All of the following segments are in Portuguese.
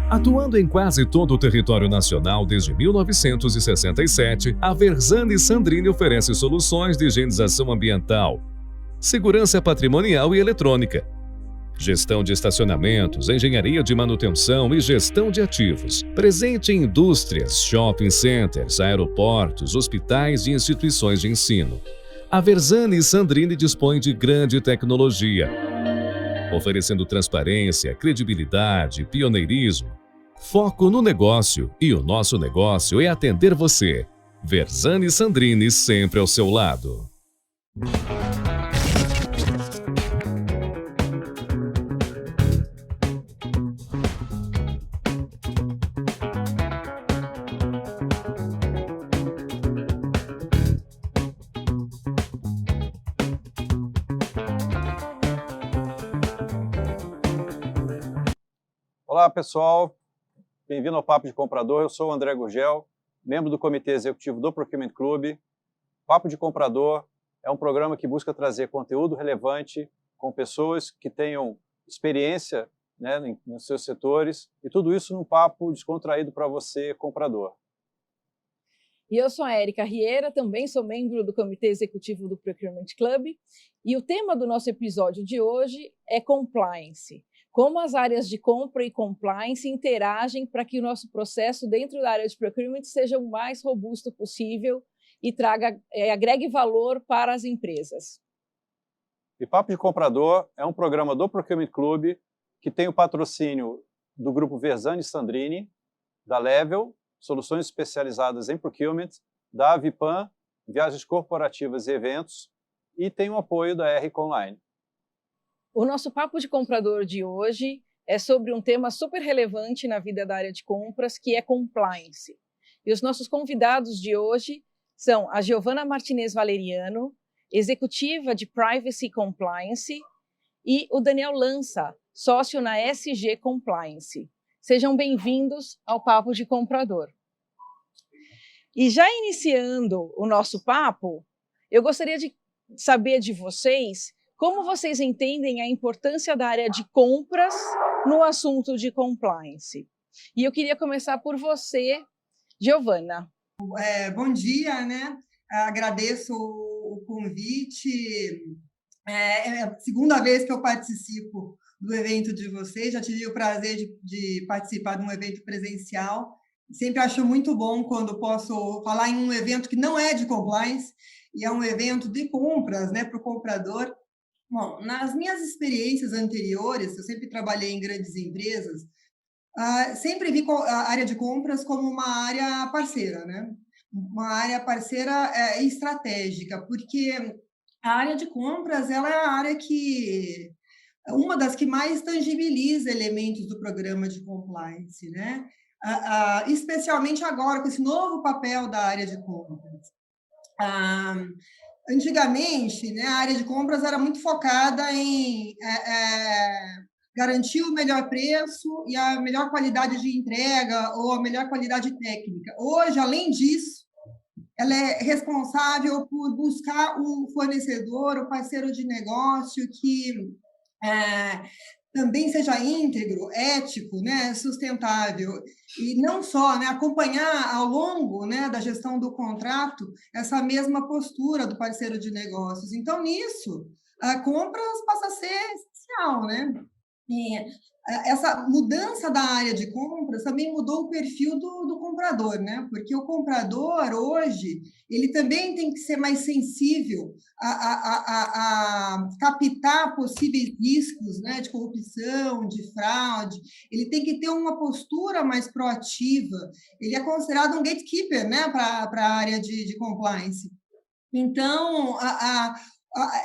Atuando em quase todo o território nacional desde 1967, a Versani Sandrini oferece soluções de higienização ambiental, segurança patrimonial e eletrônica, gestão de estacionamentos, engenharia de manutenção e gestão de ativos. Presente em indústrias, shopping centers, aeroportos, hospitais e instituições de ensino. A Versani Sandrini dispõe de grande tecnologia, oferecendo transparência, credibilidade, pioneirismo. Foco no negócio, e o nosso negócio é atender você. Versani Sandrini, sempre ao seu lado. Olá, pessoal. Bem-vindo ao Papo de Comprador. Eu sou o André Gurgel, membro do Comitê Executivo do Procurement Club. Papo de Comprador é um programa que busca trazer conteúdo relevante com pessoas que tenham experiência, né, nos seus setores, e tudo isso num papo descontraído para você, comprador. E eu sou a Érica Rieira, também sou membro do Comitê Executivo do Procurement Club, e o tema do nosso episódio de hoje é Compliance. Como as áreas de compra e compliance interagem para que o nosso processo dentro da área de procurement seja o mais robusto possível e agregue valor para as empresas. E Papo de Comprador é um programa do Procurement Club que tem o patrocínio do grupo Versani Sandrini, da Level, soluções especializadas em procurement, da Avipan, viagens corporativas e eventos, e tem o apoio da RC Online. O nosso Papo de Comprador de hoje é sobre um tema super relevante na vida da área de compras, que é compliance. E os nossos convidados de hoje são a Giovana Martinez Valeriano, executiva de Privacy Compliance, e o Daniel Lança, sócio na SG Compliance. Sejam bem-vindos ao Papo de Comprador. E já iniciando o nosso papo, eu gostaria de saber de vocês como vocês entendem a importância da área de compras no assunto de compliance. E eu queria começar por você, Giovana. Bom dia, né? Agradeço o convite. É a segunda vez que eu participo do evento de vocês. Já tive o prazer de participar de um evento presencial. Sempre acho muito bom quando posso falar em um evento que não é de compliance e é um evento de compras, né, para o comprador. Bom, nas minhas experiências anteriores, eu sempre trabalhei em grandes empresas, sempre vi a área de compras como uma área parceira, né? Uma área parceira estratégica, porque a área de compras ela é a área que uma das que mais tangibiliza elementos do programa de compliance, né? Especialmente agora com esse novo papel da área de compras. Antigamente, né, a área de compras era muito focada em garantir o melhor preço e a melhor qualidade de entrega ou a melhor qualidade técnica. Hoje, além disso, ela é responsável por buscar o fornecedor, o parceiro de negócio que também seja íntegro, ético, né, sustentável, e não só, né, acompanhar ao longo, né, da gestão do contrato essa mesma postura do parceiro de negócios. Então, nisso, a compras passa a ser essencial, né? E essa mudança da área de compras também mudou o perfil do comprador, né? Porque o comprador, hoje, ele também tem que ser mais sensível a captar possíveis riscos, né, de corrupção, de fraude. Ele tem que ter uma postura mais proativa. Ele é considerado um gatekeeper, né, para a área de compliance. Então,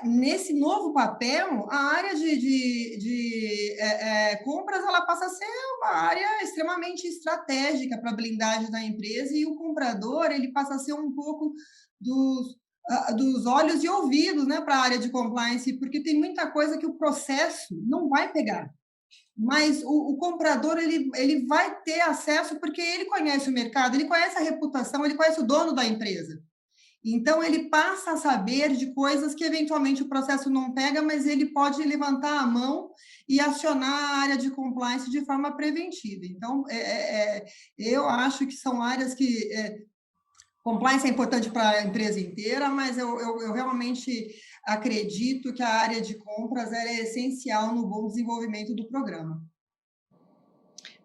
nesse novo papel, a área de compras ela passa a ser uma área extremamente estratégica para a blindagem da empresa, e o comprador ele passa a ser um pouco dos olhos e ouvidos, né, para a área de compliance, porque tem muita coisa que o processo não vai pegar. Mas o comprador ele vai ter acesso porque ele conhece o mercado, ele conhece a reputação, ele conhece o dono da empresa. Então, ele passa a saber de coisas que, eventualmente, o processo não pega, mas ele pode levantar a mão e acionar a área de compliance de forma preventiva. Então, eu acho que são áreas que... compliance é importante para a empresa inteira, mas eu realmente acredito que a área de compras é essencial no bom desenvolvimento do programa.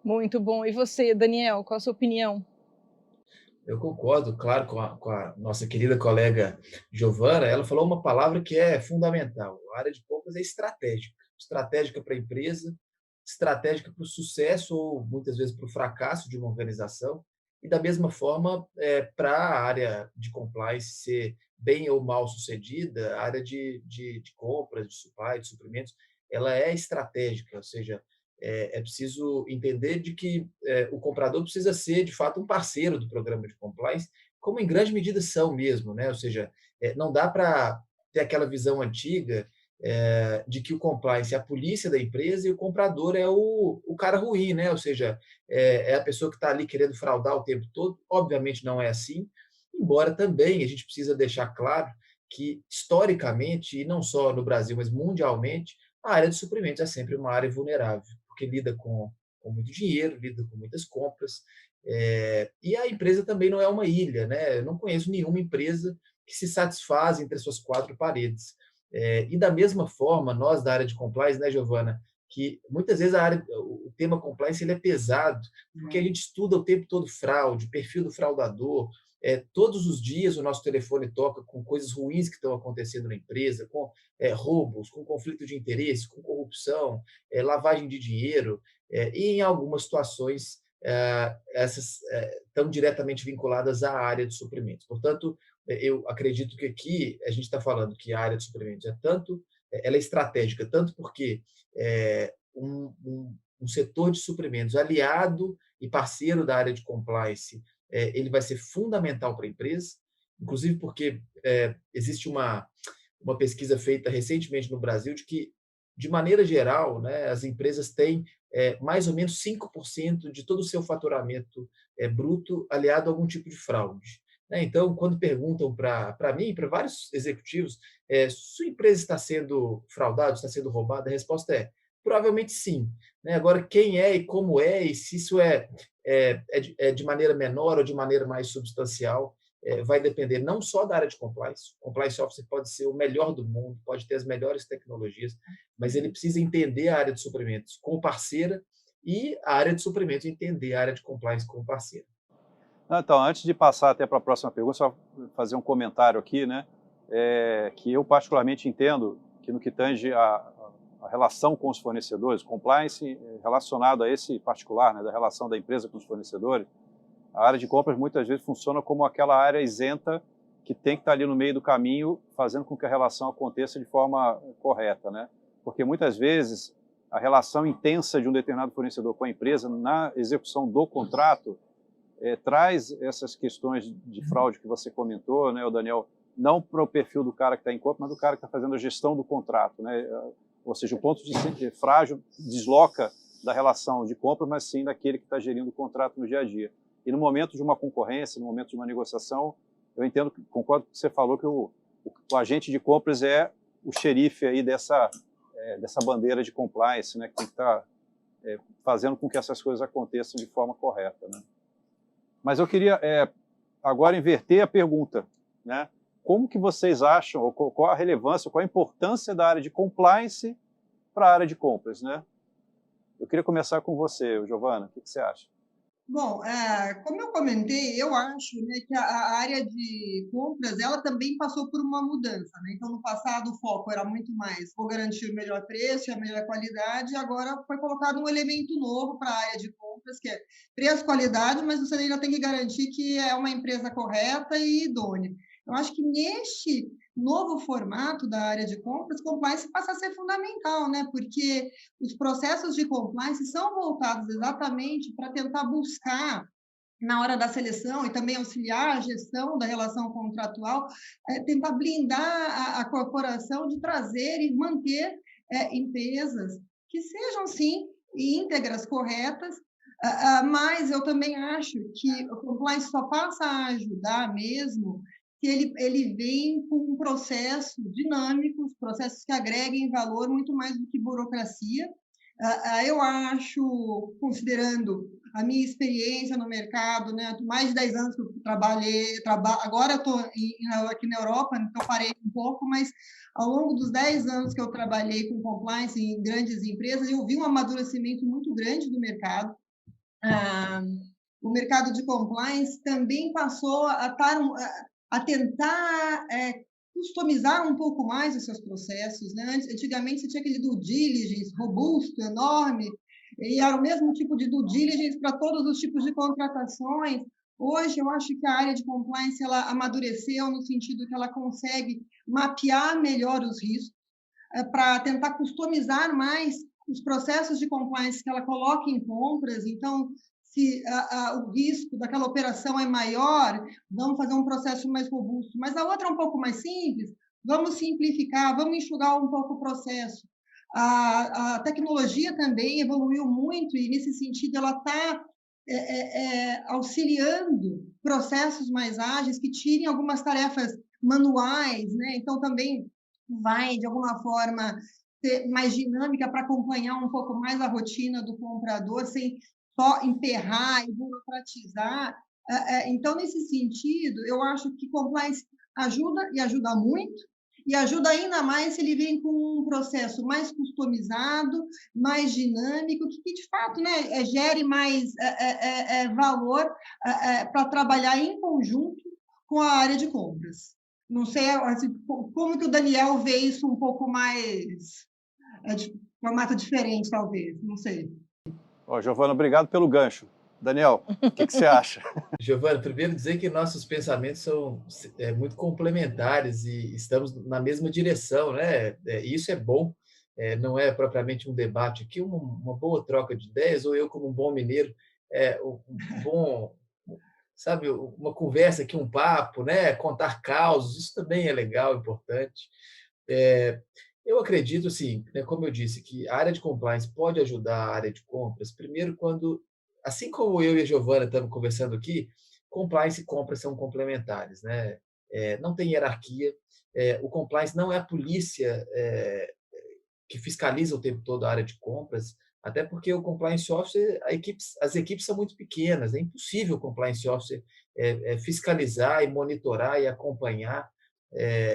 Muito bom. E você, Daniel, qual a sua opinião? Eu concordo, claro, com a nossa querida colega Giovana. Ela falou uma palavra que é fundamental. A área de compras é estratégica. Estratégica para a empresa, estratégica para o sucesso ou, muitas vezes, para o fracasso de uma organização. E, da mesma forma, para a área de compliance ser bem ou mal sucedida, a área de compras, de supply, de suprimentos, ela é estratégica, ou seja, é preciso entender de que o comprador precisa ser, de fato, um parceiro do programa de compliance, como em grande medida são mesmo, né? Ou seja, não dá para ter aquela visão antiga de que o compliance é a polícia da empresa e o comprador é o cara ruim, né? Ou seja, é a pessoa que está ali querendo fraudar o tempo todo. Obviamente não é assim, embora também a gente precisa deixar claro que, historicamente, e não só no Brasil, mas mundialmente, a área de suprimentos é sempre uma área vulnerável, porque lida com muito dinheiro, lida com muitas compras, e a empresa também não é uma ilha, né? Eu não conheço nenhuma empresa que se satisfaz entre as suas quatro paredes. E da mesma forma, nós da área de compliance, né, Giovana, que muitas vezes o tema compliance ele é pesado, porque a gente estuda o tempo todo fraude, perfil do fraudador, todos os dias o nosso telefone toca com coisas ruins que estão acontecendo na empresa, com roubos, com conflito de interesse, com corrupção, lavagem de dinheiro, e em algumas situações essas estão diretamente vinculadas à área de suprimentos. Portanto, eu acredito que aqui a gente está falando que a área de suprimentos ela é estratégica, tanto porque um setor de suprimentos aliado e parceiro da área de compliance, ele vai ser fundamental para a empresa, inclusive porque existe uma pesquisa feita recentemente no Brasil de que, de maneira geral, né, as empresas têm mais ou menos 5% de todo o seu faturamento bruto aliado a algum tipo de fraude. Né? Então, quando perguntam para mim, para vários executivos, sua empresa está sendo fraudada, está sendo roubada, a resposta é provavelmente sim. Né? Agora, quem é e como é, e se isso é de maneira menor ou de maneira mais substancial, vai depender não só da área de compliance. O compliance officer pode ser o melhor do mundo, pode ter as melhores tecnologias, mas ele precisa entender a área de suprimentos como parceira e a área de suprimentos entender a área de compliance como parceira. Então, antes de passar até para a próxima pergunta, só fazer um comentário aqui, né? Que eu particularmente entendo que no que tange a relação com os fornecedores, compliance relacionado a esse particular, né, da relação da empresa com os fornecedores, a área de compras muitas vezes funciona como aquela área isenta que tem que estar ali no meio do caminho, fazendo com que a relação aconteça de forma correta, né? Porque muitas vezes a relação intensa de um determinado fornecedor com a empresa na execução do contrato traz essas questões de fraude que você comentou, né, o Daniel, não para o perfil do cara que está em compra, mas do cara que está fazendo a gestão do contrato, né? Ou seja, o ponto de frágil desloca da relação de compra, mas sim daquele que está gerindo o contrato no dia a dia. E no momento de uma concorrência, no momento de uma negociação, eu entendo, concordo com o que você falou, que o agente de compras é o xerife aí dessa bandeira de compliance, né, que tem que estar fazendo com que essas coisas aconteçam de forma correta, né? Mas eu queria agora inverter a pergunta, né? Como que vocês acham, ou qual a relevância, qual a importância da área de compliance para a área de compras, né? Eu queria começar com você, Giovana, o que você acha? Bom, como eu comentei, eu acho, né, que a área de compras ela também passou por uma mudança, né? Então, no passado, o foco era muito mais vou garantir o melhor preço e a melhor qualidade, e agora foi colocado um elemento novo para a área de compras, que é preço, qualidade, mas você ainda tem que garantir que é uma empresa correta e idônea. Eu acho que neste novo formato da área de compras, compliance passa a ser fundamental, né? Porque os processos de compliance são voltados exatamente para tentar buscar, na hora da seleção e também auxiliar a gestão da relação contratual, tentar blindar a corporação de trazer e manter empresas que sejam, sim, íntegras, corretas, mas eu também acho que o compliance só passa a ajudar mesmo se ele vem com um processo dinâmicos, processos que agreguem valor muito mais do que burocracia. Eu acho, considerando a minha experiência no mercado, né, mais de 10 anos que eu trabalhei, agora eu estou aqui na Europa, então parei um pouco, mas ao longo dos 10 anos que eu trabalhei com compliance em grandes empresas, eu vi um amadurecimento muito grande do mercado. O mercado de compliance também passou a tentar customizar um pouco mais os seus processos, né? Antigamente, você tinha aquele due diligence robusto, enorme, e era o mesmo tipo de due diligence para todos os tipos de contratações. Hoje, eu acho que a área de compliance ela amadureceu no sentido que ela consegue mapear melhor os riscos para tentar customizar mais os processos de compliance que ela coloca em compras. Então, se o risco daquela operação é maior, vamos fazer um processo mais robusto. Mas a outra é um pouco mais simples, vamos simplificar, vamos enxugar um pouco o processo. A tecnologia também evoluiu muito e, nesse sentido, ela está auxiliando processos mais ágeis que tirem algumas tarefas manuais, né? Então, também vai, de alguma forma, ser mais dinâmica para acompanhar um pouco mais a rotina do comprador, sem só emperrar e burocratizar. Então, nesse sentido, eu acho que compliance ajuda e ajuda muito, e ajuda ainda mais se ele vem com um processo mais customizado, mais dinâmico, que de fato, né, gere mais valor para trabalhar em conjunto com a área de compras. Não sei assim, como que o Daniel vê isso um pouco mais de formato diferente, talvez, não sei. Giovana, obrigado pelo gancho. Daniel, o que você acha? Giovana, primeiro dizer que nossos pensamentos são muito complementares e estamos na mesma direção, né? Isso é bom, não é propriamente um debate aqui, uma boa troca de ideias, ou eu, como um bom mineiro, um bom, sabe, uma conversa aqui, um papo, né? Contar causos, isso também é legal, importante. Eu acredito, assim, né, como eu disse, que a área de compliance pode ajudar a área de compras, primeiro quando, assim como eu e a Giovana estamos conversando aqui, compliance e compras são complementares, né? Não tem hierarquia, o compliance não é a polícia que fiscaliza o tempo todo a área de compras, até porque o compliance officer, as equipes são muito pequenas, é impossível o compliance officer fiscalizar e monitorar e acompanhar,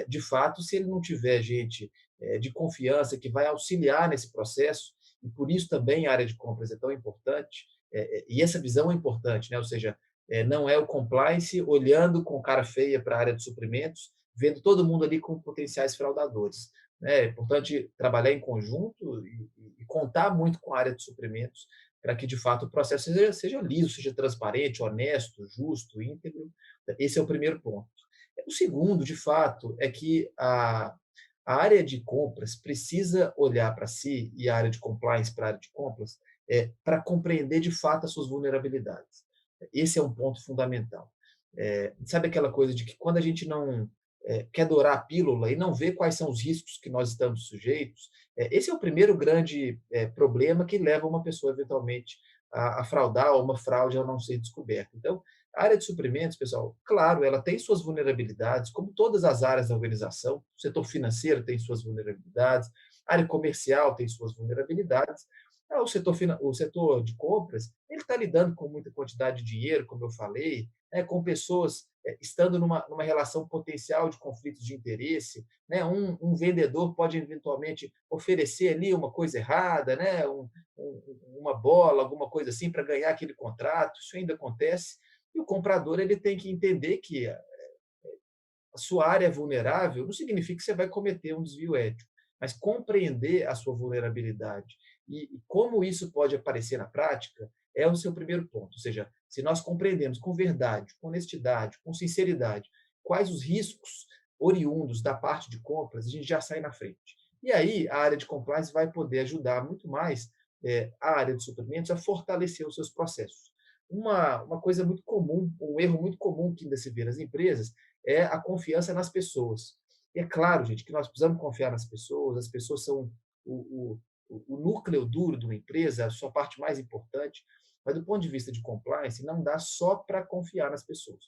de fato, se ele não tiver gente de confiança que vai auxiliar nesse processo, e por isso também a área de compras é tão importante, e essa visão é importante, né? Ou seja, não é o compliance olhando com cara feia para a área de suprimentos, vendo todo mundo ali com potenciais fraudadores. É importante trabalhar em conjunto e contar muito com a área de suprimentos para que, de fato, o processo seja liso, seja transparente, honesto, justo, íntegro. Esse é o primeiro ponto. O segundo, de fato, é que a área de compras precisa olhar para si, e a área de compliance para a área de compras, para compreender, de fato, as suas vulnerabilidades. Esse é um ponto fundamental. Sabe aquela coisa de que quando a gente não quer dourar a pílula e não vê quais são os riscos que nós estamos sujeitos, esse é o primeiro grande problema que leva uma pessoa, eventualmente, a fraudar ou uma fraude a não ser descoberta. Então, a área de suprimentos, pessoal, claro, ela tem suas vulnerabilidades, como todas as áreas da organização. O setor financeiro tem suas vulnerabilidades, a área comercial tem suas vulnerabilidades. O setor de compras, ele está lidando com muita quantidade de dinheiro, como eu falei, com pessoas estando numa relação potencial de conflitos de interesse, né? Um vendedor pode eventualmente oferecer ali uma coisa errada, né? Uma bola, alguma coisa assim, para ganhar aquele contrato, isso ainda acontece, e o comprador ele tem que entender que a sua área é vulnerável não significa que você vai cometer um desvio ético, mas compreender a sua vulnerabilidade e como isso pode aparecer na prática é o seu primeiro ponto. Ou seja, se nós compreendemos com verdade, com honestidade, com sinceridade, quais os riscos oriundos da parte de compras, a gente já sai na frente. E aí a área de compliance vai poder ajudar muito mais a área de suprimentos a fortalecer os seus processos. Uma coisa muito comum, um erro muito comum que ainda se vê nas empresas é a confiança nas pessoas. E é claro, gente, que nós precisamos confiar nas pessoas, as pessoas são o núcleo duro de uma empresa, a sua parte mais importante, mas do ponto de vista de compliance, não dá só para confiar nas pessoas.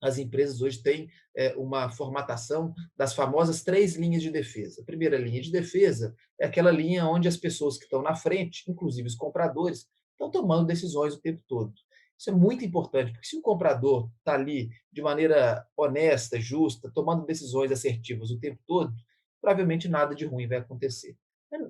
as empresas hoje têm uma formatação das famosas 3 linhas de defesa. A primeira linha de defesa é aquela linha onde as pessoas que estão na frente, inclusive os compradores, estão tomando decisões o tempo todo. Isso é muito importante, porque se o comprador está ali de maneira honesta, justa, tomando decisões assertivas o tempo todo, provavelmente nada de ruim vai acontecer.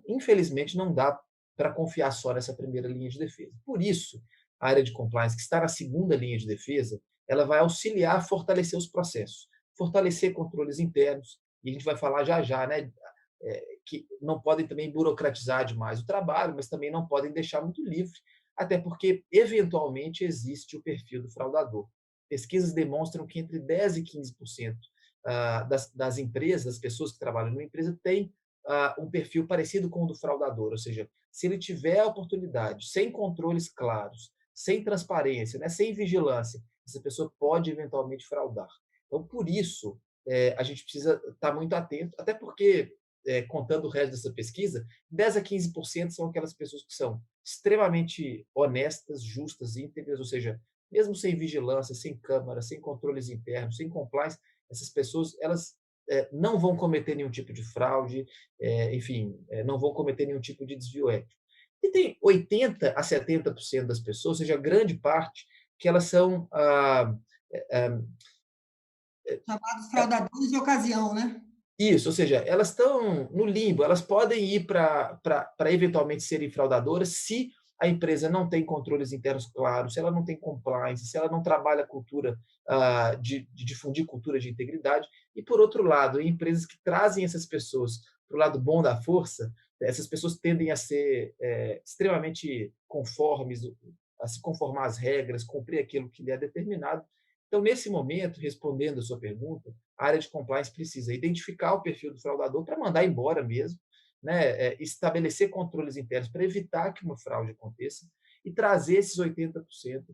Infelizmente, não dá para confiar só nessa primeira linha de defesa. Por isso, a área de compliance, que está na segunda linha de defesa, ela vai auxiliar a fortalecer os processos, fortalecer controles internos, e a gente vai falar já já, né, que não podem também burocratizar demais o trabalho, mas também não podem deixar muito livre, até porque, eventualmente, existe o perfil do fraudador. Pesquisas demonstram que entre 10% e 15% das empresas, das pessoas que trabalham numa empresa, têm um perfil parecido com o do fraudador, ou seja, se ele tiver a oportunidade, sem controles claros, sem transparência, né, sem vigilância, essa pessoa pode eventualmente fraudar. Então, por isso, a gente precisa estar muito atento, até porque, contando o resto dessa pesquisa, 10% a 15% são aquelas pessoas que são extremamente honestas, justas, íntegras, ou seja, mesmo sem vigilância, sem câmara, sem controles internos, sem compliance, essas pessoas elas não vão cometer nenhum tipo de fraude, enfim, não vão cometer nenhum tipo de desvio ético. E tem 80% a 70% das pessoas, ou seja, grande parte, que elas são Chamados fraudadores de ocasião, né? isso, ou seja, elas estão no limbo, elas podem ir para eventualmente serem fraudadoras se a empresa não tem controles internos claros, se ela não tem compliance, se ela não trabalha a cultura de difundir cultura de integridade. E, por outro lado, em empresas que trazem essas pessoas para o lado bom da força, essas pessoas tendem a ser extremamente conformes, a se conformar às regras, cumprir aquilo que lhe é determinado. Então, nesse momento, respondendo a sua pergunta, a área de compliance precisa identificar o perfil do fraudador para mandar embora mesmo, né, estabelecer controles internos para evitar que uma fraude aconteça e trazer esses 80%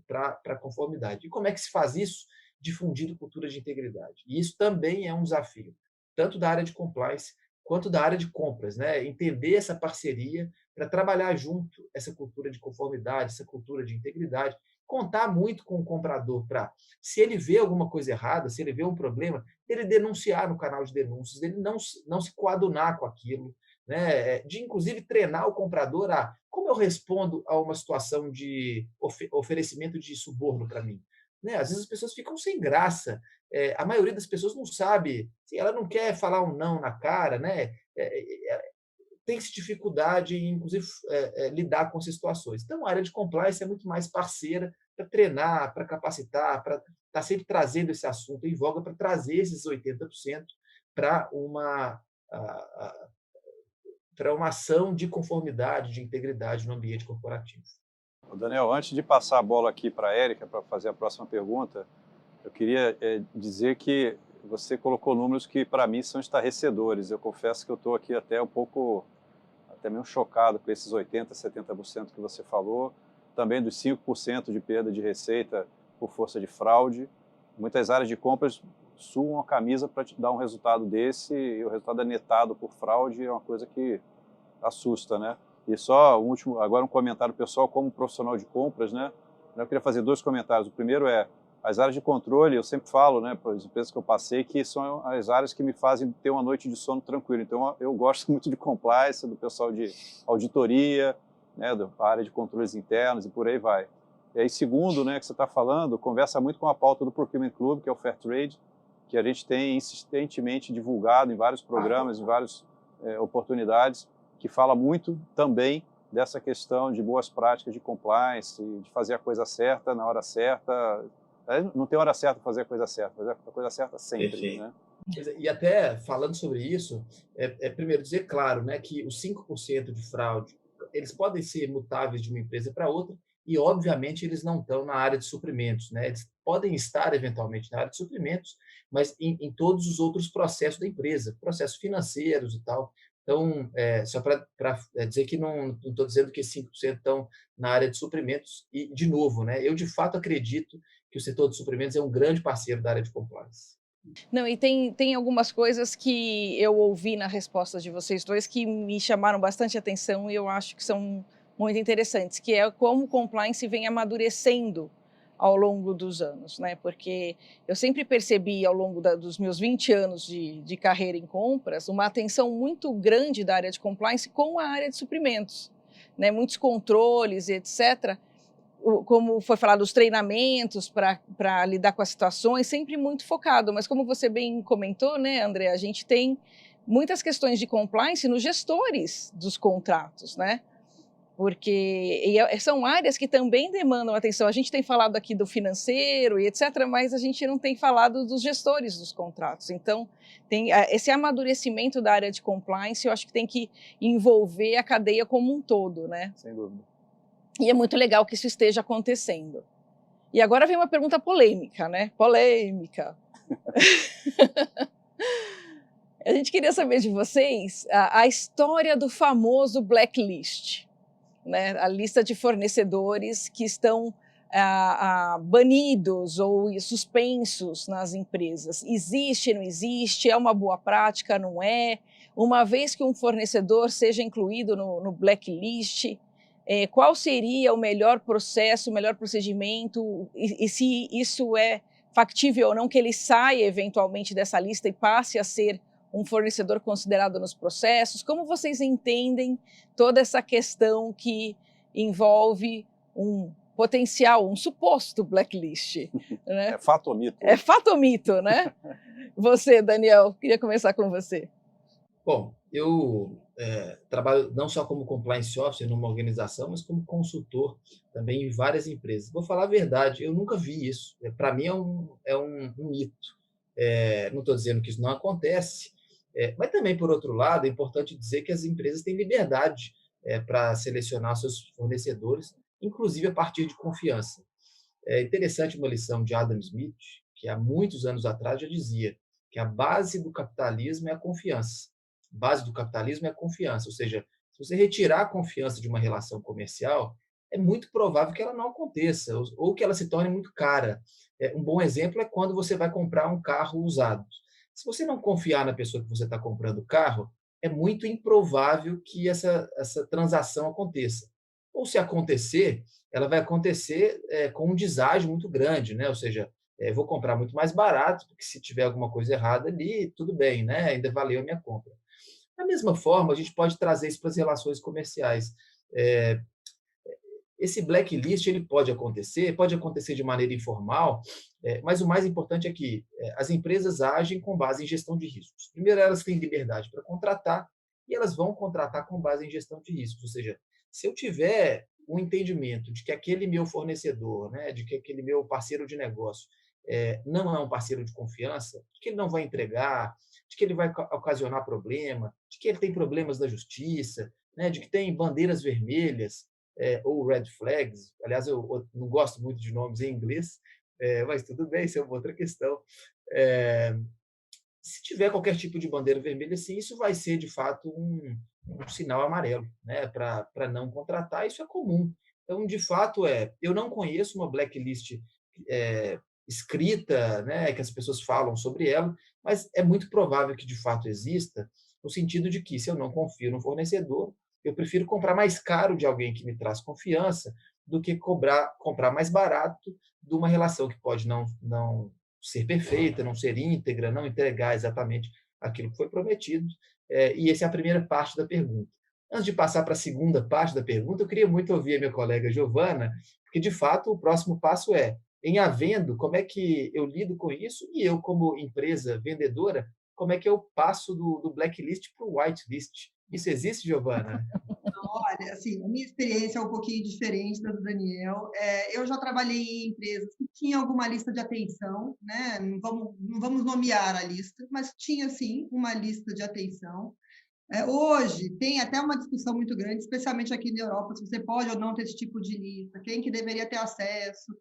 para a conformidade. E como é que se faz isso? Difundindo cultura de integridade. E isso também é um desafio, tanto da área de compliance quanto da área de compras, né? Entender essa parceria para trabalhar junto essa cultura de conformidade, essa cultura de integridade, contar muito com o comprador para, se ele vê alguma coisa errada, se ele vê um problema, ele denunciar no canal de denúncias, ele não se coadunar com aquilo, né? De inclusive treinar o comprador a como eu respondo a uma situação de oferecimento de suborno para mim. Né? Às vezes as pessoas ficam sem graça, a maioria das pessoas não sabe, ela não quer falar um não na cara, né? Tem-se dificuldade em, inclusive, lidar com essas situações. Então, a área de compliance é muito mais parceira para treinar, para capacitar, para estar sempre trazendo esse assunto em voga, para trazer esses 80% para uma ação de conformidade, de integridade no ambiente corporativo. Daniel, antes de passar a bola aqui para a Érica para fazer a próxima pergunta, eu queria dizer que você colocou números que, para mim, são estarrecedores. Eu confesso que eu estou aqui até meio chocado com esses 80%, 70% que você falou, também dos 5% de perda de receita por força de fraude. Muitas áreas de compras suam a camisa para te dar um resultado desse, e o resultado é netado por fraude, é uma coisa que assusta, né? E só agora um comentário pessoal como profissional de compras, né? Eu queria fazer 2 comentários. O primeiro é, as áreas de controle, eu sempre falo, né, para as empresas que eu passei, que são as áreas que me fazem ter uma noite de sono tranquila. Então, eu gosto muito de compliance, do pessoal de auditoria, né, da área de controles internos e por aí vai. E aí, segundo, né, que você está falando, conversa muito com a pauta do Procurement Club, que é o Fair Trade, que a gente tem insistentemente divulgado em vários programas, em várias oportunidades, que fala muito também dessa questão de boas práticas de compliance, de fazer a coisa certa na hora certa. Não tem hora certa para fazer a coisa certa, fazer a coisa certa sempre, né? E até falando sobre isso, primeiro dizer claro, né, que os 5% de fraude, eles podem ser mutáveis de uma empresa para outra e, obviamente, eles não estão na área de suprimentos, né? Eles podem estar, eventualmente, na área de suprimentos, mas em todos os outros processos da empresa, processos financeiros e tal. Então, só para dizer que não estou dizendo que 5% estão na área de suprimentos e, de novo, né, eu, de fato, acredito que o setor de suprimentos é um grande parceiro da área de compliance. Não, e tem algumas coisas que eu ouvi na resposta de vocês dois que me chamaram bastante atenção e eu acho que são muito interessantes, que é como o compliance vem amadurecendo ao longo dos anos, né? Porque eu sempre percebi ao longo dos meus 20 anos de carreira em compras uma atenção muito grande da área de compliance com a área de suprimentos, né? Muitos controles, etc. Como foi falado, os treinamentos para lidar com as situações, sempre muito focado. Mas como você bem comentou, né, André, a gente tem muitas questões de compliance nos gestores dos contratos, né? Porque são áreas que também demandam atenção. A gente tem falado aqui do financeiro e etc., mas a gente não tem falado dos gestores dos contratos. Então, tem esse amadurecimento da área de compliance, eu acho que tem que envolver a cadeia como um todo, né? Sem dúvida. E é muito legal que isso esteja acontecendo. E agora vem uma pergunta polêmica, né? Polêmica. A gente queria saber de vocês a história do famoso blacklist, né? A lista de fornecedores que estão banidos ou suspensos nas empresas. Existe, não existe? É uma boa prática, não é? Uma vez que um fornecedor seja incluído no blacklist, qual seria o melhor processo, o melhor procedimento, e se isso é factível ou não que ele saia eventualmente dessa lista e passe a ser um fornecedor considerado nos processos? Como vocês entendem toda essa questão que envolve um potencial, um suposto blacklist? Né? É fato ou mito? É fato ou mito, né? Você, Daniel, queria começar com você. Bom, eu trabalho não só como compliance officer numa organização, mas como consultor também em várias empresas. Vou falar a verdade, eu nunca vi isso. Para mim é um mito. Não estou dizendo que isso não acontece, mas também, por outro lado, é importante dizer que as empresas têm liberdade para selecionar seus fornecedores, inclusive a partir de confiança. É interessante uma lição de Adam Smith, que há muitos anos atrás já dizia que a base do capitalismo é a confiança. A base do capitalismo é a confiança, ou seja, se você retirar a confiança de uma relação comercial, é muito provável que ela não aconteça, ou que ela se torne muito cara. Um bom exemplo é quando você vai comprar um carro usado. Se você não confiar na pessoa que você está comprando o carro, é muito improvável que essa transação aconteça. Ou se acontecer, ela vai acontecer com um deságio muito grande, né? Ou seja, vou comprar muito mais barato, porque se tiver alguma coisa errada ali, tudo bem, né? Ainda valeu a minha compra. Da mesma forma, a gente pode trazer isso para as relações comerciais. Esse blacklist ele pode acontecer de maneira informal, mas o mais importante é que as empresas agem com base em gestão de riscos. Primeiro, elas têm liberdade para contratar e elas vão contratar com base em gestão de riscos. Ou seja, se eu tiver um entendimento de que aquele meu fornecedor, né, de que aquele meu parceiro de negócio não é um parceiro de confiança, de que ele não vai entregar, de que ele vai ocasionar problema, de que ele tem problemas da justiça, né, de que tem bandeiras vermelhas, ou red flags. Aliás, eu não gosto muito de nomes em inglês, mas tudo bem, isso é uma outra questão. Se tiver qualquer tipo de bandeira vermelha, sim, isso vai ser, de fato, um sinal amarelo, né, para não contratar. Isso é comum. Então, de fato, eu não conheço uma blacklist escrita, né, que as pessoas falam sobre ela, mas é muito provável que, de fato, exista, no sentido de que, se eu não confio no fornecedor, eu prefiro comprar mais caro de alguém que me traz confiança do que comprar mais barato de uma relação que pode não ser perfeita, não ser íntegra, não entregar exatamente aquilo que foi prometido. E essa é a primeira parte da pergunta. Antes de passar para a segunda parte da pergunta, eu queria muito ouvir a minha colega Giovana, porque, de fato, o próximo passo em havendo, como é que eu lido com isso? E eu, como empresa vendedora, como é que eu passo do blacklist para o whitelist? Isso existe, Giovana? Olha, assim, a minha experiência é um pouquinho diferente da do Daniel. Eu já trabalhei em empresas que tinham alguma lista de atenção, né? Não vamos nomear a lista, mas tinha, sim, uma lista de atenção. Hoje, tem até uma discussão muito grande, especialmente aqui na Europa, se você pode ou não ter esse tipo de lista, quem que deveria ter acesso,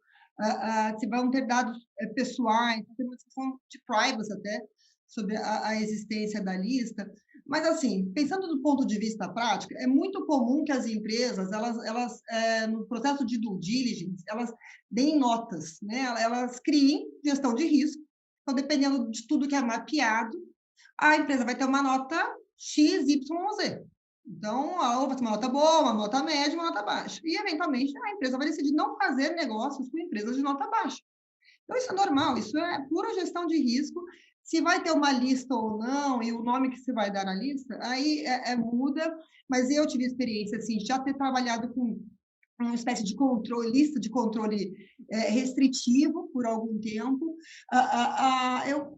se vão ter dados pessoais, tem uma discussão de privacy até, sobre a existência da lista. Mas, assim, pensando do ponto de vista prático, é muito comum que as empresas, no processo de due diligence, elas deem notas, né? Elas criem gestão de risco. Então, dependendo de tudo que é mapeado, a empresa vai ter uma nota X, Y ou Z. Então, vai ter uma nota boa, uma nota média, uma nota baixa. E, eventualmente, a empresa vai decidir não fazer negócios com empresas de nota baixa. Então, isso é normal, isso é pura gestão de risco. Se vai ter uma lista ou não, e o nome que se vai dar na lista, aí muda, mas eu tive experiência, assim, já ter trabalhado com uma espécie de controle, lista de controle restritivo por algum tempo.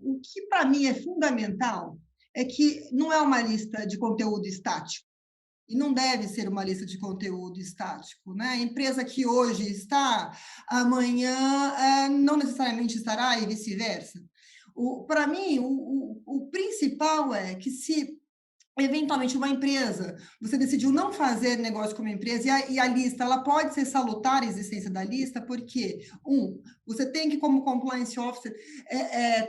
O que, para mim, é fundamental é que não é uma lista de conteúdo estático, e não deve ser uma lista de conteúdo estático, né? A empresa que hoje está, amanhã não necessariamente estará e vice-versa. Para mim, o principal é que se eventualmente uma empresa, você decidiu não fazer negócio com uma empresa e a lista, ela pode ser salutar a existência da lista, porque, você tem que, como compliance officer,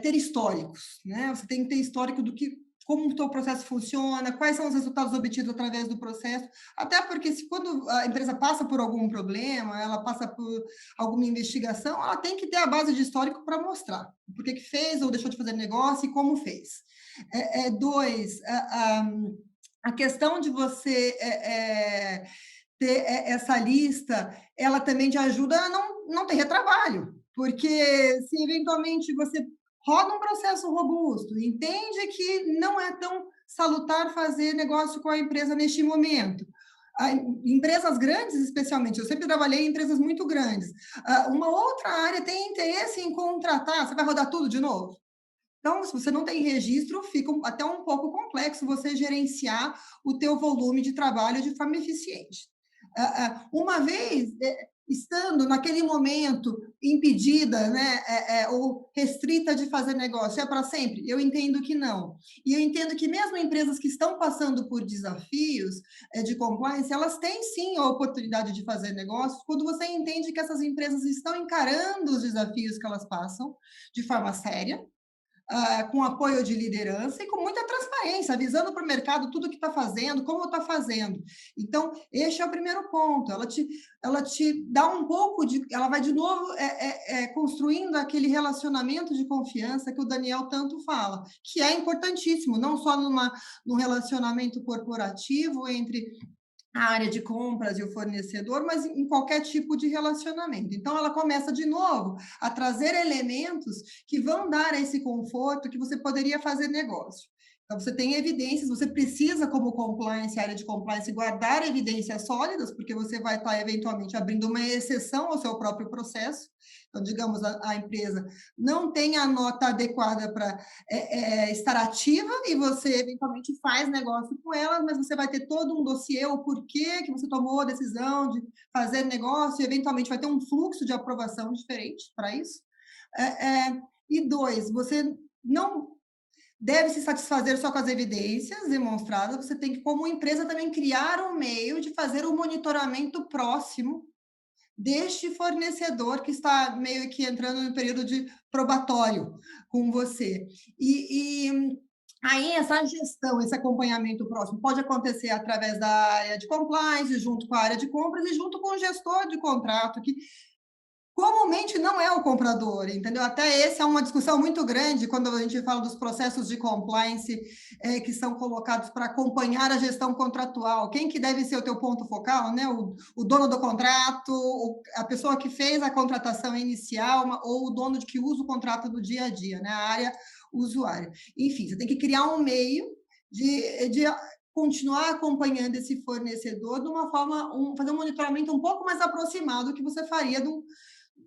ter históricos, né? Você tem que ter histórico do que como o teu processo funciona, quais são os resultados obtidos através do processo, até porque quando a empresa passa por algum problema, ela passa por alguma investigação, ela tem que ter a base de histórico para mostrar por que fez ou deixou de fazer negócio e como fez. Dois, a questão de você ter essa lista, ela também te ajuda a não ter retrabalho, porque se eventualmente você roda um processo robusto, entende que não é tão salutar fazer negócio com a empresa neste momento. Empresas grandes, especialmente, eu sempre trabalhei em empresas muito grandes. Uma outra área tem interesse em contratar, você vai rodar tudo de novo? Então, se você não tem registro, fica até um pouco complexo você gerenciar o teu volume de trabalho de forma eficiente. Uma vez estando naquele momento impedida, né, ou restrita de fazer negócio, é para sempre? Eu entendo que não. E eu entendo que mesmo empresas que estão passando por desafios de compliance, elas têm sim a oportunidade de fazer negócios quando você entende que essas empresas estão encarando os desafios que elas passam de forma séria, com apoio de liderança e com muita transparência, avisando para o mercado tudo o que está fazendo, como está fazendo. Então, este é o primeiro ponto. Ela te dá um pouco de... Ela vai, de novo, construindo aquele relacionamento de confiança que o Daniel tanto fala, que é importantíssimo, não só num relacionamento corporativo entre a área de compras e o fornecedor, mas em qualquer tipo de relacionamento. Então, ela começa, de novo, a trazer elementos que vão dar esse conforto que você poderia fazer negócio. Então, você tem evidências, você precisa, como compliance, área de compliance, guardar evidências sólidas, porque você vai estar, eventualmente, abrindo uma exceção ao seu próprio processo. Então, digamos, a empresa não tem a nota adequada para estar ativa e você, eventualmente, faz negócio com ela, mas você vai ter todo um dossiê, o porquê que você tomou a decisão de fazer negócio, e, eventualmente, vai ter um fluxo de aprovação diferente para isso. E dois, você não deve se satisfazer só com as evidências demonstradas, você tem que, como empresa, também criar um meio de fazer um monitoramento próximo deste fornecedor que está meio que entrando no período de probatório com você. E aí, essa gestão, esse acompanhamento próximo pode acontecer através da área de compliance, junto com a área de compras e junto com o gestor de contrato, que comumente não é o comprador, entendeu? Até essa é uma discussão muito grande quando a gente fala dos processos de compliance que são colocados para acompanhar a gestão contratual. Quem que deve ser o teu ponto focal, né? O dono do contrato, a pessoa que fez a contratação inicial, ou o dono que usa o contrato no dia a dia, né? A área usuária. Enfim, você tem que criar um meio de continuar acompanhando esse fornecedor de uma forma, fazer um monitoramento um pouco mais aproximado que você faria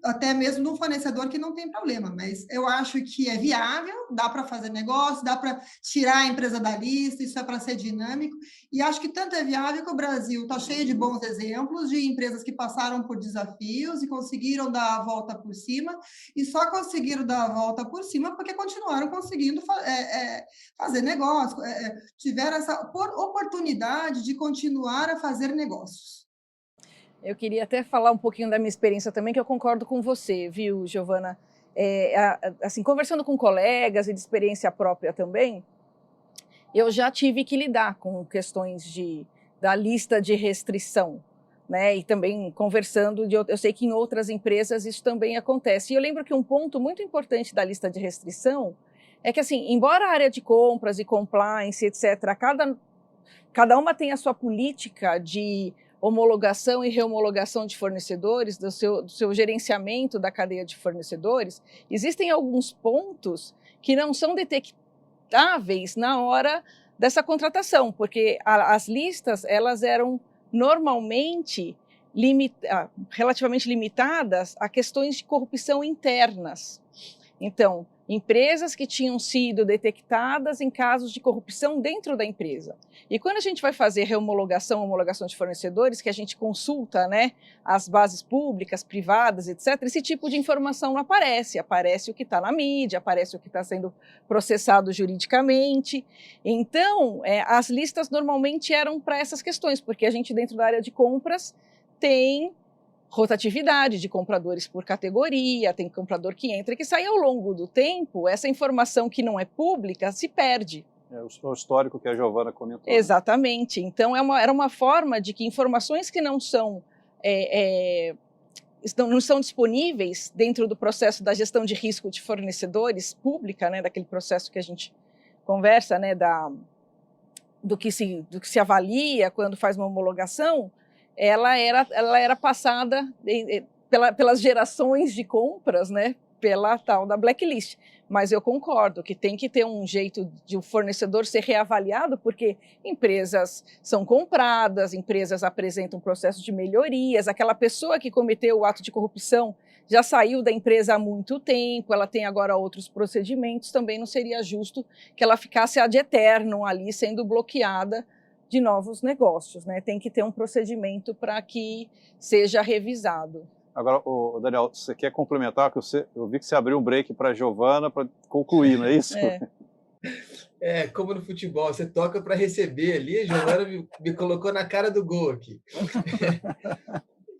até mesmo de um fornecedor que não tem problema, mas eu acho que é viável, dá para fazer negócio, dá para tirar a empresa da lista, isso é para ser dinâmico, e acho que tanto é viável que o Brasil está cheio de bons exemplos de empresas que passaram por desafios e conseguiram dar a volta por cima, e só conseguiram dar a volta por cima porque continuaram conseguindo fazer negócio, tiveram essa oportunidade de continuar a fazer negócios. Eu queria até falar um pouquinho da minha experiência também, que eu concordo com você, viu, Giovana? Assim, conversando com colegas e de experiência própria também, eu já tive que lidar com questões da lista de restrição, né? E também conversando, eu sei que em outras empresas isso também acontece. E eu lembro que um ponto muito importante da lista de restrição é que, assim, embora a área de compras e compliance, etc., cada cada uma tem a sua política de homologação e reomologação de fornecedores, do seu gerenciamento da cadeia de fornecedores, existem alguns pontos que não são detectáveis na hora dessa contratação, porque as listas elas eram normalmente relativamente limitadas a questões de corrupção internas. Então, empresas que tinham sido detectadas em casos de corrupção dentro da empresa. E quando a gente vai fazer homologação de fornecedores, que a gente consulta, né, as bases públicas, privadas, etc., esse tipo de informação não aparece. Aparece o que está na mídia, aparece o que está sendo processado juridicamente. Então, as listas normalmente eram para essas questões, porque a gente, dentro da área de compras, tem rotatividade de compradores por categoria, tem comprador que entra e que sai. Ao longo do tempo, essa informação que não é pública se perde. É o histórico que a Giovana comentou. Exatamente. Então, era uma forma de que informações que não são disponíveis dentro do processo da gestão de risco de fornecedores pública, né, daquele processo que a gente conversa, né, do que se avalia quando faz uma homologação, ela era passada pelas gerações de compras, né, pela tal da blacklist. Mas eu concordo que tem que ter um jeito de o fornecedor ser reavaliado, porque empresas são compradas, empresas apresentam processo de melhorias, aquela pessoa que cometeu o ato de corrupção já saiu da empresa há muito tempo, ela tem agora outros procedimentos, também não seria justo que ela ficasse ad eternum ali sendo bloqueada de novos negócios, né? Tem que ter um procedimento para que seja revisado. Agora, Daniel, você quer complementar? Que eu vi que você abriu um break para a Giovana para concluir, não é isso? Como no futebol, você toca para receber ali, a Giovana me colocou na cara do gol aqui.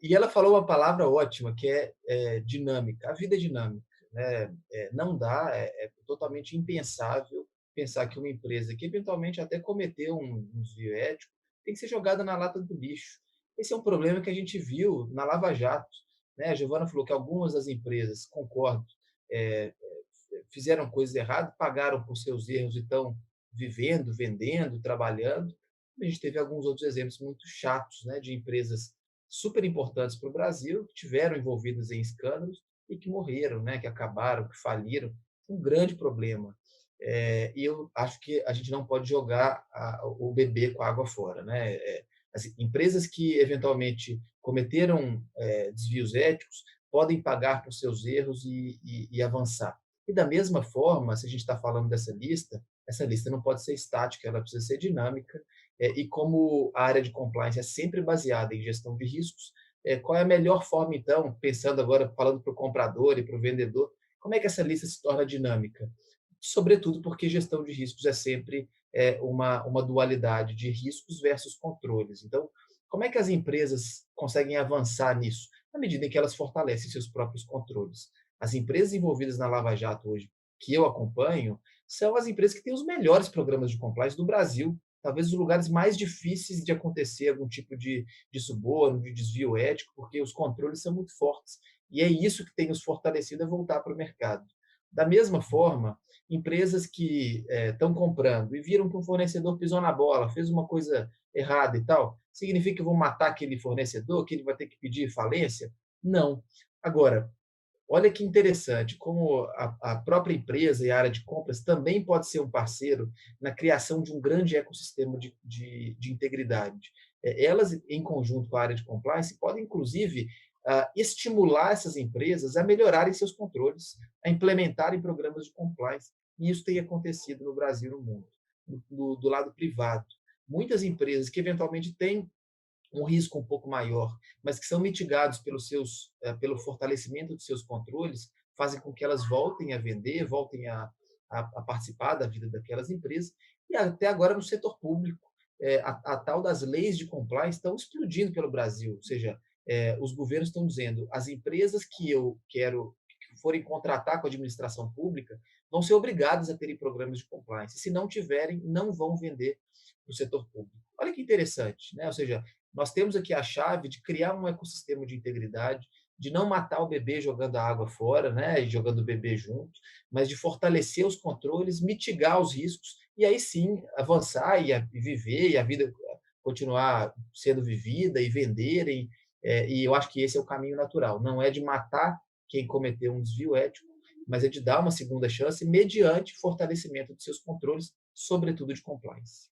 E ela falou uma palavra ótima, que é dinâmica. A vida é dinâmica, né? Não dá, é totalmente impensável pensar que uma empresa que eventualmente até cometeu um desvio ético tem que ser jogada na lata do lixo. Esse é um problema que a gente viu na Lava Jato, né? A Giovana falou que algumas das empresas, concordo, fizeram coisas erradas, pagaram por seus erros e estão vivendo, vendendo, trabalhando. A gente teve alguns outros exemplos muito chatos, né, de empresas super importantes para o Brasil, que tiveram envolvidas em escândalos e que morreram, né, que acabaram, que faliram. Um grande problema. E eu acho que a gente não pode jogar o bebê com a água fora, né? As empresas que eventualmente cometeram desvios éticos podem pagar por seus erros e avançar. E da mesma forma, se a gente está falando dessa lista, essa lista não pode ser estática, ela precisa ser dinâmica. E como a área de compliance é sempre baseada em gestão de riscos, qual é a melhor forma, então, pensando agora, falando para o comprador e para o vendedor, como é que essa lista se torna dinâmica? Sobretudo porque gestão de riscos é sempre uma dualidade de riscos versus controles. Então, como é que as empresas conseguem avançar nisso? Na medida em que elas fortalecem seus próprios controles. As empresas envolvidas na Lava Jato hoje, que eu acompanho, são as empresas que têm os melhores programas de compliance do Brasil, talvez os lugares mais difíceis de acontecer algum tipo de suborno, de desvio ético, porque os controles são muito fortes. E é isso que tem os fortalecido a voltar para o mercado. Da mesma forma, empresas que estão comprando e viram que um fornecedor pisou na bola, fez uma coisa errada e tal, significa que vão matar aquele fornecedor, que ele vai ter que pedir falência? Não. Agora, olha que interessante, como a própria empresa e a área de compras também pode ser um parceiro na criação de um grande ecossistema de integridade. Elas, em conjunto com a área de compliance, podem, inclusive, estimular essas empresas a melhorarem seus controles, a implementarem programas de compliance. E isso tem acontecido no Brasil e no mundo, do lado privado. Muitas empresas que, eventualmente, têm um risco um pouco maior, mas que são mitigados pelo fortalecimento de seus controles, fazem com que elas voltem a vender, voltem a participar da vida daquelas empresas. E até agora no setor público, a tal das leis de compliance estão explodindo pelo Brasil, ou seja, os governos estão dizendo, as empresas que eu quero que forem contratar com a administração pública vão ser obrigadas a terem programas de compliance. Se não tiverem, não vão vender para o setor público. Olha que interessante, né? Ou seja, nós temos aqui a chave de criar um ecossistema de integridade, de não matar o bebê jogando a água fora, né, e jogando o bebê junto, mas de fortalecer os controles, mitigar os riscos e aí sim avançar e viver e a vida continuar sendo vivida e venderem. E eu acho que esse é o caminho natural. Não é de matar quem cometeu um desvio ético, mas é de dar uma segunda chance mediante fortalecimento de seus controles, sobretudo de compliance.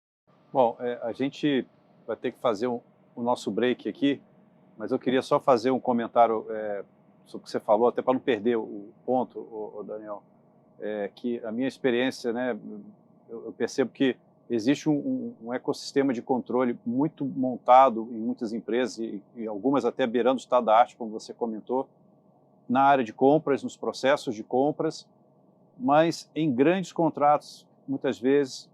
Bom, a gente vai ter que fazer o nosso break aqui, mas eu queria só fazer um comentário sobre o que você falou, até para não perder o ponto, Daniel, que a minha experiência, né, eu percebo que existe um ecossistema de controle muito montado em muitas empresas, e algumas até beirando o estado da arte, como você comentou, na área de compras, nos processos de compras, mas em grandes contratos, muitas vezes,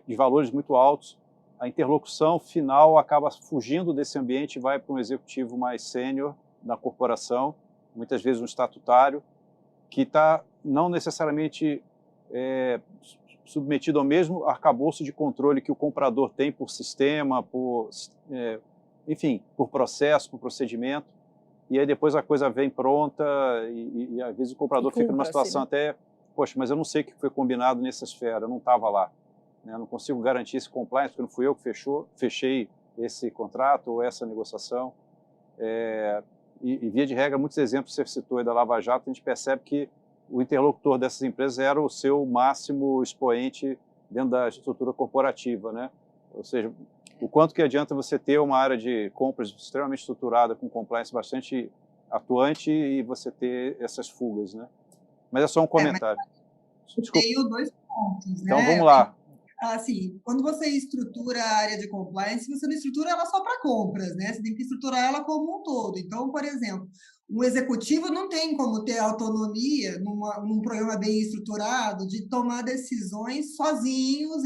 de valores muito altos, a interlocução final acaba fugindo desse ambiente e vai para um executivo mais sênior da corporação, muitas vezes um estatutário, que está não necessariamente submetido ao mesmo arcabouço de controle que o comprador tem por sistema, enfim, por processo, por procedimento, e aí depois a coisa vem pronta e às vezes o comprador fica numa situação até, poxa, mas eu não sei o que foi combinado nessa esfera, eu não estava lá. Eu não consigo garantir esse compliance, porque não fui eu que fechei esse contrato ou essa negociação. E via de regra, muitos exemplos que você citou aí da Lava Jato, a gente percebe que o interlocutor dessas empresas era o seu máximo expoente dentro da estrutura corporativa, né? Ou seja, o quanto que adianta você ter uma área de compras extremamente estruturada, com compliance bastante atuante, e você ter essas fugas, né? Mas é só um comentário. Desculpa. Tenho 2 pontos, então, né? vamos lá. Assim, quando você estrutura a área de compliance, você não estrutura ela só para compras, né? Você tem que estruturar ela como um todo. Então, por exemplo, um executivo não tem como ter autonomia num programa bem estruturado de tomar decisões sozinhos.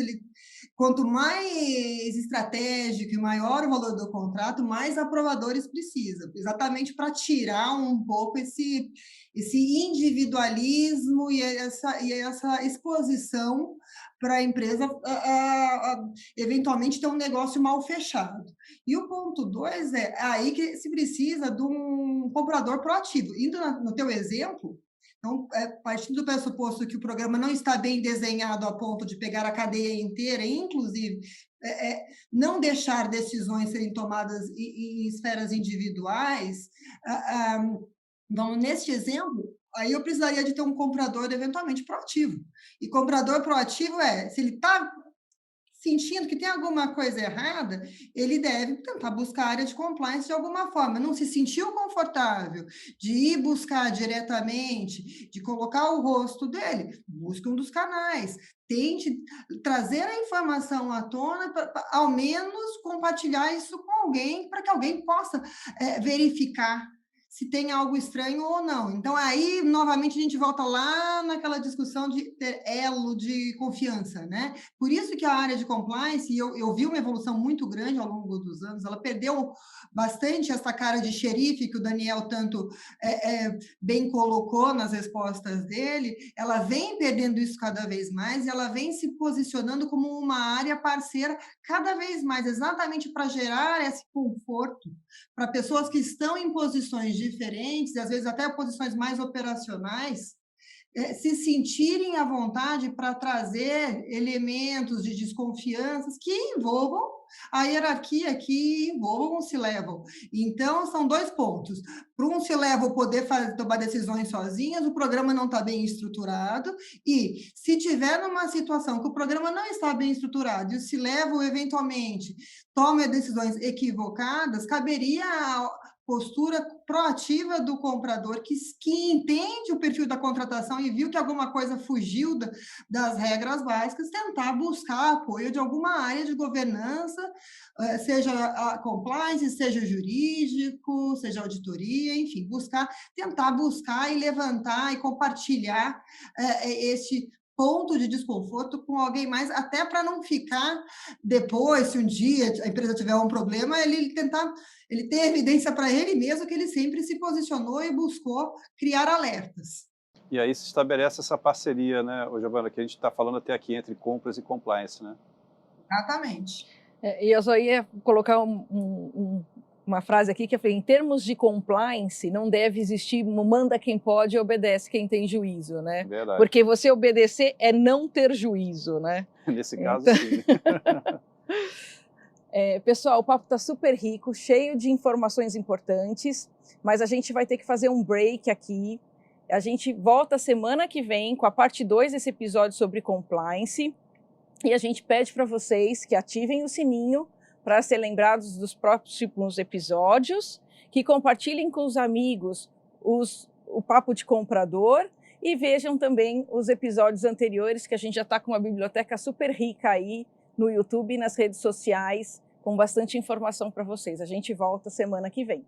Quanto mais estratégico e maior o valor do contrato, mais aprovadores precisa, exatamente para tirar um pouco esse individualismo e essa exposição para a empresa eventualmente ter um negócio mal fechado. E o ponto 2 é aí que se precisa de um comprador proativo. Indo no teu exemplo, então, partindo do pressuposto que o programa não está bem desenhado a ponto de pegar a cadeia inteira, inclusive não deixar decisões serem tomadas em esferas individuais, então, neste exemplo, aí eu precisaria de ter um comprador eventualmente proativo. E comprador proativo se ele está sentindo que tem alguma coisa errada, ele deve tentar buscar a área de compliance de alguma forma. Não se sentiu confortável de ir buscar diretamente, de colocar o rosto dele, busque um dos canais. Tente trazer a informação à tona, ao menos compartilhar isso com alguém, para que alguém possa verificar se tem algo estranho ou não. Então, aí, novamente, a gente volta lá naquela discussão de ter elo de confiança, né? Por isso que a área de compliance, eu vi uma evolução muito grande ao longo dos anos, ela perdeu bastante essa cara de xerife que o Daniel tanto bem colocou nas respostas dele, ela vem perdendo isso cada vez mais e ela vem se posicionando como uma área parceira cada vez mais, exatamente para gerar esse conforto para pessoas que estão em posições diferentes, às vezes até posições mais operacionais, se sentirem à vontade para trazer elementos de desconfianças que envolvam a hierarquia, que envolvam o C-Level. Então, são 2 pontos. Para um C-Level poder tomar decisões sozinhas, o programa não está bem estruturado, e se tiver numa situação que o programa não está bem estruturado e o C-Level, eventualmente, toma decisões equivocadas, caberia postura proativa do comprador que entende o perfil da contratação e viu que alguma coisa fugiu das regras básicas, tentar buscar apoio de alguma área de governança, seja a compliance, seja jurídico, seja auditoria, enfim, tentar buscar e levantar e compartilhar este ponto de desconforto com alguém mais, até para não ficar depois, se um dia a empresa tiver um problema, ele ter evidência para ele mesmo que ele sempre se posicionou e buscou criar alertas. E aí se estabelece essa parceria, né, Giovana, que a gente está falando até aqui entre compras e compliance, né? Exatamente. E eu só ia colocar um uma frase aqui que é: em termos de compliance, não deve existir manda quem pode e obedece quem tem juízo, né? Verdade. Porque você obedecer é não ter juízo, né? Nesse caso, Então... sim. Pessoal, o papo está super rico, cheio de informações importantes, mas a gente vai ter que fazer um break aqui. A gente volta semana que vem com a parte 2 desse episódio sobre compliance, e a gente pede para vocês que ativem o sininho para ser lembrados dos próximos episódios, que compartilhem com os amigos o Papo de Comprador e vejam também os episódios anteriores, que a gente já está com uma biblioteca super rica aí no YouTube e nas redes sociais, com bastante informação para vocês. A gente volta semana que vem.